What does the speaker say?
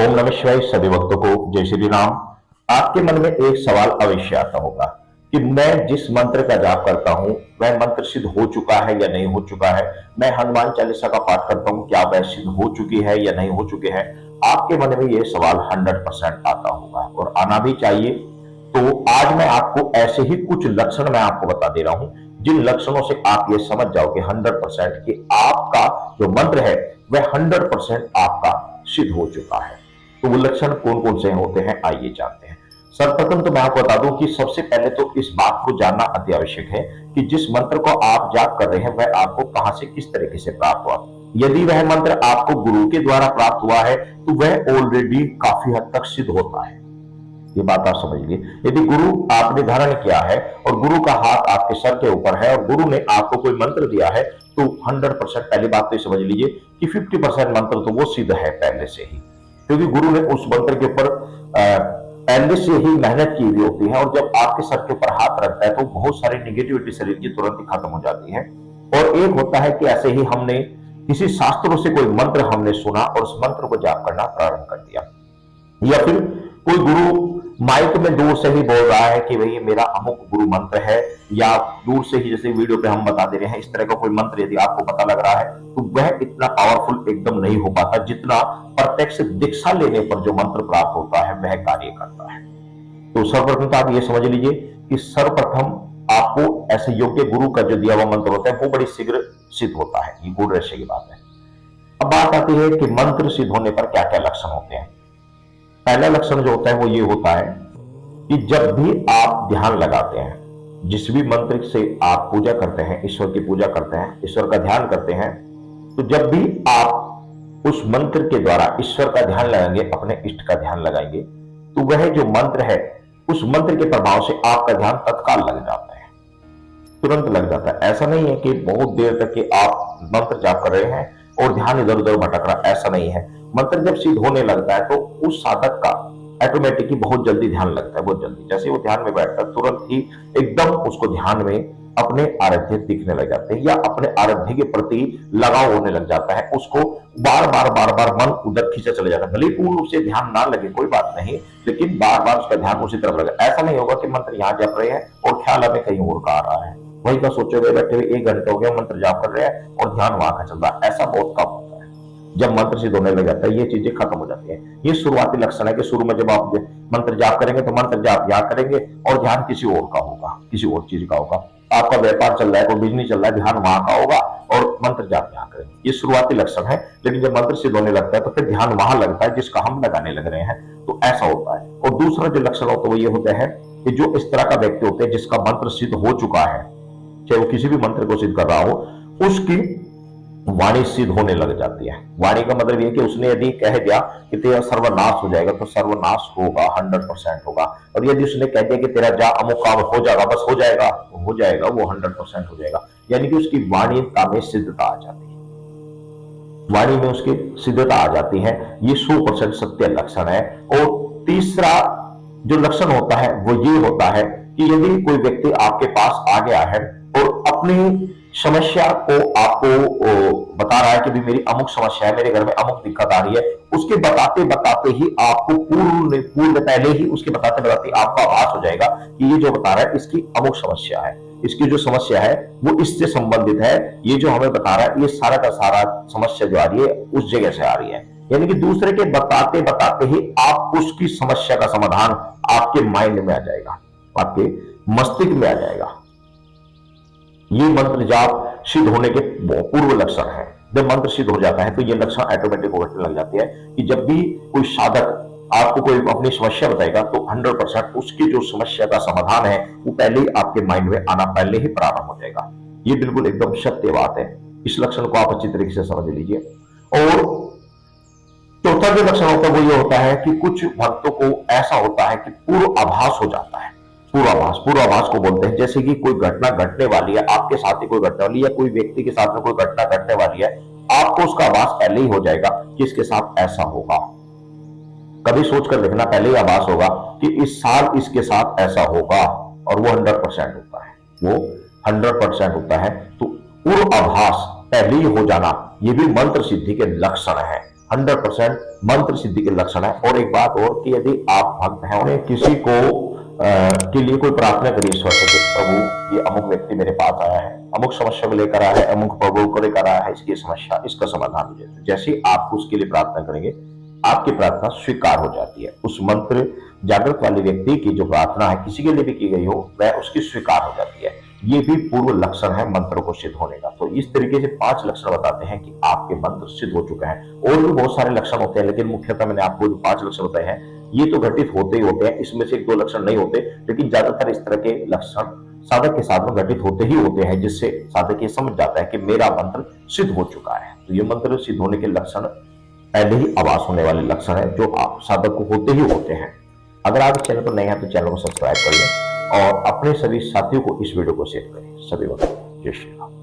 ओम नमः शिवाय। सभी भक्तों को जय श्री राम। आपके मन में एक सवाल अवश्य आता होगा कि मैं जिस मंत्र का जाप करता हूं वह मंत्र सिद्ध हो चुका है या नहीं हो चुका है। मैं हनुमान चालीसा का पाठ करता हूं, क्या वह सिद्ध हो चुकी है या नहीं हो चुकी है। आपके मन में यह सवाल 100% आता होगा और आना भी चाहिए। तो आज मैं आपको ऐसे ही कुछ लक्षण मैं आपको बता दे रहा हूं जिन लक्षणों से आप ये समझ जाओगे 100% कि आपका जो मंत्र है वह 100% आपका सिद्ध हो चुका है। तो वो लक्षण कौन कौन से होते हैं, आइए जानते हैं। सर्वप्रथम तो मैं आपको बता दूं कि सबसे पहले तो इस बात को जानना अति आवश्यक है कि जिस मंत्र को आप जाप कर रहे हैं वह आपको कहां से किस तरीके से प्राप्त हुआ। यदि वह मंत्र आपको गुरु के द्वारा प्राप्त हुआ है तो वह ऑलरेडी काफी हद तक सिद्ध होता है। ये बात आप समझ लीजिए। यदि गुरु आपने धारण किया है और गुरु का हाथ आपके सर के ऊपर है और गुरु ने आपको कोई मंत्र दिया है तो 100% पहली बात तो समझ लीजिए कि 50% मंत्र तो वो सिद्ध है पहले से ही, क्योंकि गुरु ने उस मंत्र के ऊपर पहले से ही मेहनत की हुई होती है। और जब आपके सर के ऊपर हाथ रखता है तो बहुत सारी निगेटिविटी शरीर की तुरंत ही खत्म हो जाती है। और एक होता है कि ऐसे ही हमने किसी शास्त्रों से कोई मंत्र हमने सुना और उस मंत्र को जाप करना प्रारंभ कर दिया, या फिर कोई गुरु माइक में दूर से ही बोल रहा है कि भाई मेरा अमुक गुरु मंत्र है, या दूर से ही जैसे वीडियो पे हम बता दे रहे हैं इस तरह का कोई मंत्र यदि आपको पता लग रहा है तो वह इतना पावरफुल एकदम नहीं हो पाता जितना प्रत्यक्ष दीक्षा लेने पर जो मंत्र प्राप्त होता है वह कार्य करता है। तो सर्वप्रथम तो आप ये समझ लीजिए कि सर्वप्रथम आपको ऐसे योग्य गुरु का जो दिया हुआ मंत्र होता है वो बड़ी शीघ्र सिद्ध होता है। ये गुण रहस्य की बात है। अब बात आती है कि मंत्र सिद्ध होने पर क्या क्या लक्षण होते हैं। पहला लक्षण जो होता है वो ये होता है कि जब भी आप ध्यान लगाते हैं, जिस भी मंत्र से आप पूजा करते हैं, ईश्वर की पूजा करते हैं, ईश्वर का ध्यान करते हैं, तो जब भी आप उस मंत्र के द्वारा ईश्वर का ध्यान लगाएंगे, अपने इष्ट का ध्यान लगाएंगे, तो वह जो मंत्र है उस मंत्र के प्रभाव से आपका ध्यान तत्काल लग जाता है, तुरंत लग जाता है। ऐसा नहीं है कि बहुत देर तक कि आप मंत्र जाप कर रहे हैं और ध्यान इधर उधर भटक रहा, ऐसा नहीं है। मंत्र जब सिद्ध होने लगता है तो उस साधक का ऑटोमेटिकली बहुत जल्दी ध्यान लगता है, बहुत जल्दी। जैसे वो ध्यान में बैठता है तुरंत ही एकदम उसको ध्यान में अपने आराध्य दिखने लग जाते हैं या अपने आराध्य के प्रति लगाव होने लग जाता है। उसको बार बार मन उधर खींचा चले जाता है। भले पूर्ण रूप से ध्यान ना लगे कोई बात नहीं, लेकिन बार बार उसका ध्यान उसी तरफ लगे। ऐसा नहीं होगा कि मंत्र यहाँ जप रहे हैं और ख्याल हमें कहीं और का आ रहा है, वही का सोचे हुए बैठे हुए 1 घंटे हो गया मंत्र जाप कर रहे हैं और ध्यान वहां का चल रहा है। ऐसा बहुत कम होता है। जब मंत्र सिद्ध होने लग जाता है ये चीजें खत्म हो जाती हैं। ये शुरुआती लक्षण है कि शुरू में जब आप मंत्र जाप करेंगे तो मंत्र जाप यहाँ करेंगे और ध्यान किसी और का होगा, किसी और चीज का होगा। आपका व्यापार चल रहा है, कोई बिजनेस चल रहा है, ध्यान वहां का होगा और मंत्र जाप यहाँ करेंगे। ये शुरुआती लक्षण है। लेकिन जब मंत्र सिद्ध होने लगता है तो फिर ध्यान वहां लगता है जिसका हम लगाने लग रहे हैं, तो ऐसा होता है। और दूसरा जो लक्षण होता है वो ये होता है कि जो इस तरह का व्यक्ति होता है जिसका मंत्र सिद्ध हो चुका है, चाहे वो किसी भी मंत्र को सिद्ध कर रहा हो, उसकी वाणी सिद्ध होने लग जाती है। वाणी का मतलब यह कि उसने यदि कह दिया कि तेरा सर्वनाश हो जाएगा तो सर्वनाश होगा, 100% होगा। और यदि उसने कह दिया कि तेरा जा अमुक काम हो जाएगा, बस हो जाएगा, हो जाएगा, वो 100% हो जाएगा। यानी कि उसकी वाणीता में सिद्धता आ जाती है, वाणी में उसकी सिद्धता आ जाती है। ये 100% सत्य लक्षण है। और तीसरा जो लक्षण होता है वो ये होता है कि यदि कोई व्यक्ति आपके पास आ गया है और अपनी समस्या को आपको बता रहा है कि भी मेरी अमुक समस्या है, मेरे घर में अमुक दिक्कत आ रही है, उसके बताते बताते ही आपको पूर्व पहले ही उसके बताते बताते आपका आभास हो जाएगा कि ये जो बता रहा है इसकी अमुक समस्या है, इसकी जो समस्या है वो इससे संबंधित है। ये जो हमें बता रहा है ये सारा का सारा समस्या जो आ रही है उस जगह से आ रही है। यानी कि दूसरे के बताते बताते ही आप उसकी समस्या का समाधान आपके माइंड में आ जाएगा, आपके मस्तिष्क में आ जाएगा। ये मंत्र जाप सिद्ध होने के पूर्व लक्षण है। जब मंत्र सिद्ध हो जाता है तो ये लक्षण ऑटोमेटिक घटने लग जाते हैं कि जब भी कोई साधक आपको कोई अपनी समस्या बताएगा तो 100% उसकी जो समस्या का समाधान है वो पहले ही आपके माइंड में आना पहले ही प्रारंभ हो जाएगा। ये बिल्कुल एकदम सत्य बात है। इस लक्षण को आप अच्छी तरीके से समझ लीजिए। और चौथा जो लक्षण होता है वो ये होता है कि कुछ भक्तों को ऐसा होता है कि पूर्व आभास हो जाता है। पूर्वाभास को बोलते हैं। जैसे कि कोई घटना घटने वाली है, आपके साथ ही कोई घटने वाली है, या कोई व्यक्ति के साथ में कोई घटना घटने वाली है, आपको उसका आभास पहले ही हो जाएगा कि इसके साथ ऐसा होगा। कभी सोचकर देखना, पहले ही आभास होगा कि इस साल इसके साथ ऐसा होगा, और वो 100% होता है, वो 100% होता है। तो पूर्व आभास पहले ही हो जाना ये भी मंत्र सिद्धि के लक्षण है। 100% मंत्र सिद्धि के लक्षण है। और एक बात और कि यदि आप भक्त हैं, उन्हें किसी को के लिए कोई प्रार्थना करिए ईश्वर से, प्रभु ये अमुक व्यक्ति मेरे पास आया है, अमुक समस्या को लेकर आया है, अमुक प्रभु को लेकर आया है, इसकी समस्या, इसका समाधान दीजिए। जैसे ही आप उसके लिए प्रार्थना करेंगे, आपकी प्रार्थना स्वीकार हो जाती है। उस मंत्र जागृत वाले व्यक्ति की जो प्रार्थना है किसी के लिए भी की गई हो, वह उसकी स्वीकार हो जाती है। ये भी पूर्व लक्षण है मंत्र को सिद्ध होने का। तो इस तरीके से 5 लक्षण बताते हैं कि आपके मंत्र सिद्ध हो चुका है। और भी बहुत सारे लक्षण होते हैं, लेकिन मुख्यतः मैंने आपको जो 5 लक्षण बताए हैं ये तो घटित होते ही होते हैं, इसमें से 1-2 लक्षण नहीं होते, लेकिन ज्यादातर इस तरह के लक्षण साधक के साथ में घटित होते ही होते हैं, जिससे साधक ये समझ जाता है कि मेरा मंत्र सिद्ध हो चुका है। तो ये मंत्र सिद्ध होने के लक्षण पहले ही आभास होने वाले लक्षण है, जो आप साधक को होते ही होते हैं। अगर आप इस चैनल पर नए हैं तो चैनल को सब्सक्राइब कर लें और अपने सभी साथियों को इस वीडियो को शेयर करें। सभी को जय श्री राम।